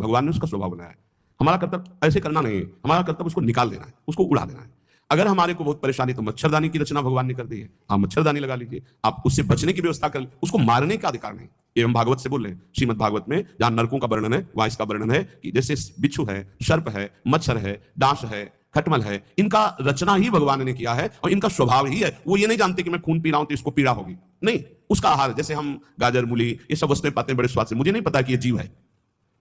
भगवान ने उसका स्वभाव बनाया है। हमारा कर्तव्य ऐसे करना नहीं है, हमारा कर्तव्य उसको निकाल देना है, उसको उड़ा देना है। अगर हमारे को बहुत परेशानी, तो मच्छरदानी की रचना भगवान ने कर दी है, आप मच्छरदानी लगा लीजिए, आप उससे बचने की व्यवस्था कर, उसको मारने का अधिकार नहीं। ये हम भागवत से बोल रहे हैं, श्रीमद् भागवत में जहां नरकों का वर्णन है वहां इसका वर्णन है कि जैसे बिच्छू है, सर्प है, मच्छर है, डांस है, खटमल है, इनका रचना ही भगवान ने किया है और इनका स्वभाव ही है। वो ये नहीं जानते कि मैं खून पी रहा हूं तो इसको पीड़ा होगी, नहीं, उसका आहार, जैसे हम गाजर मूली ये सब वस्तुएं पाते हैं बड़े स्वाद से, मुझे नहीं पता कि ये जीव है।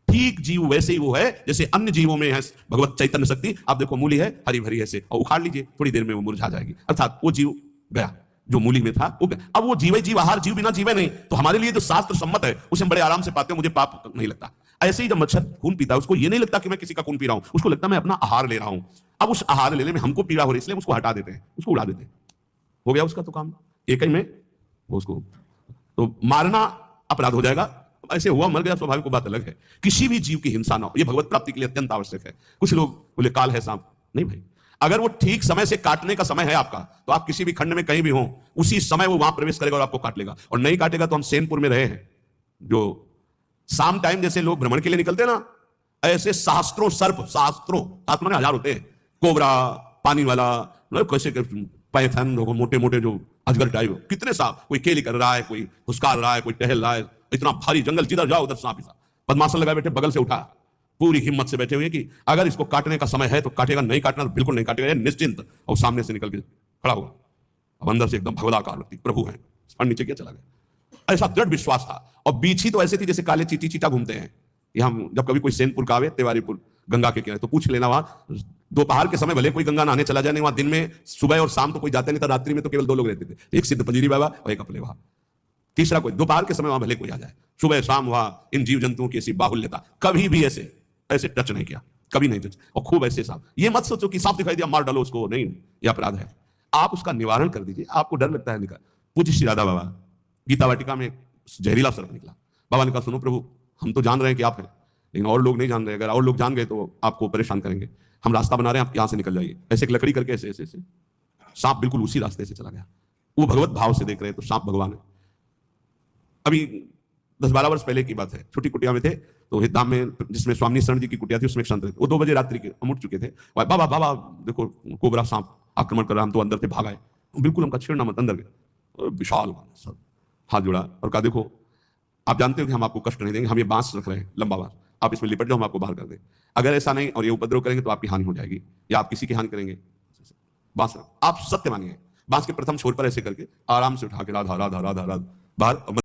ठीक जीव वैसे ही वो है जैसे अन्य जीवों में है भगवत चैतन्य शक्ति। आप देखो मूली है हरी भरी ऐसे, और उखाड़ लीजिए थोड़ी देर में वो मुरझा जाएगी, अर्थात वो जीव गया जो मूली में था वो गया। अब वो जीव जीव आहार, जीव बिना जीवे नहीं। तो हमारे लिए जो शास्त्र सम्मत है उसे हम बड़े आराम से पाते हैं, मुझे पाप नहीं लगता। ऐसे ही जब मच्छर खून पीता है उसको ये नहीं लगता कि मैं किसी का खून पी रहा हूं, उसको लगता है मैं अपना आहार ले रहा हूं। अब उस आहार लेने में हमको पीड़ा हो रही है इसलिए उसको हटा देते हैं, उसको उड़ा देते हैं, हो गया उसका तो काम एक ही में। उसको तो मारना अपराध हो जाएगा, ऐसे हुआ मर गया स्वाभाविक बात अलग है। किसी भी जीव की हिंसा ना हो, यह भगवत प्राप्ति के लिए अत्यंत आवश्यक है। कुछ लोग बोले काल है सांप, नहीं भाई, अगर वो ठीक समय से काटने का समय है आपका, तो आप किसी भी खंड में कहीं भी हो उसी समय वो वहां प्रवेश करेगा और आपको काट लेगा। और नहीं काटेगा तो हम सेनपुर में रहे हैं, जो शाम टाइम जैसे लोग भ्रमण के लिए निकलते हैं ना, ऐसे शास्त्रों सर्प, शास्त्रों में हजार होते हैं, कोबरा, पानी वाला, कैसे पैथन, मोटे मोटे जो अजगर टाइप, कितने सांप, कोई केली कर रहा है, कोई हुस्कार रहा है, कोई टहल रहा है, इतना भारी जंगल, जिधर जाओ उधर सांप ही सांप। पद्मासन लगाए बैठे, बगल से उठा, पूरी हिम्मत से बैठे हुए कि अगर इसको काटने का समय है तो काटेगा, नहीं काटना तो बिल्कुल नहीं काटेगा, निश्चिंत। और सामने से निकल के खड़ा हुआ, अब अंदर से एकदम भगवदाकार लगती, प्रभु है, और नीचे क्या चला गया। ऐसा दृढ़ विश्वास था। और बीछी तो ऐसे थी जैसे काले चीटी चीटा घूमते हैं। हम जब कभी कोई सेनपुर का आवे, तिवारीपुर गंगा के किनारे, तो पूछ लेना, वहां दोपहर के समय भले कोई गंगा नहाने चला जाए, नहीं वहां दिन में सुबह और शाम तो कोई जाते नहीं था, रात्रि में तो केवल 2 लोग रहते थे, एक सिद्ध पंजीरी बाबा और एक अपने वहां, तीसरा कोई। दोपहर के समय वहां भले कोई आ जाए, सुबह शाम वहां इन जीव जंतुओं की ऐसी बाहुल्यता, कभी भी ऐसे ऐसे टच नहीं किया, कभी नहीं टच। और खूब ऐसे सांप, ये मत सोचो कि सांप दिखाई दिया मार डालो उसको, नहीं, ये अपराध है। आप उसका निवारण कर दीजिए। आपको डर लगता है निकाल। पूज्य श्री राधा बाबा गीता वाटिका में जहरीला सर्प निकला, बाबा ने कहा सुनो प्रभु, हम तो जान रहे हैं कि आप हैं, लेकिन और लोग नहीं जान रहे, अगर और लोग जान गए तो आपको परेशान करेंगे, हम रास्ता बना रहे हैं, आप यहां से निकल जाइए। ऐसे एक लकड़ी करके ऐसे ऐसे ऐसे सांप बिल्कुल उसी रास्ते से चला गया। वो भगवत भाव से देख रहे हैं तो सांप भगवान है। अभी 10-12 वर्ष पहले की बात है, छोटी कुटिया में थे, तो हितधाम में जिसमें स्वामी शरण जी की कुटिया थी उसमें एक संत थे, वो 2 बजे रात्रि के हम उठ चुके थे, बाबा बाबा देखो कोबरा सांप आक्रमण कर रहा, हम तो अंदर से भाग आए, बिल्कुल हमका छेड़ना मत, अंदर गए, विशाल सब हाथ जोड़ा और कहा देखो आप जानते हो कि हम आपको कष्ट नहीं देंगे, हम ये बांस रख रहे हैं, लंबा बांस, आप इसमें लिपट जाओ, हम आपको बाहर कर दें। अगर ऐसा नहीं और ये उपद्रव करेंगे तो आपकी हानि हो जाएगी या आप किसी की हानि करेंगे। बांस आप सत्य मानिए, बांस के प्रथम छोर पर ऐसे करके आराम से उठा के राधा राधा राधा राधा बाहर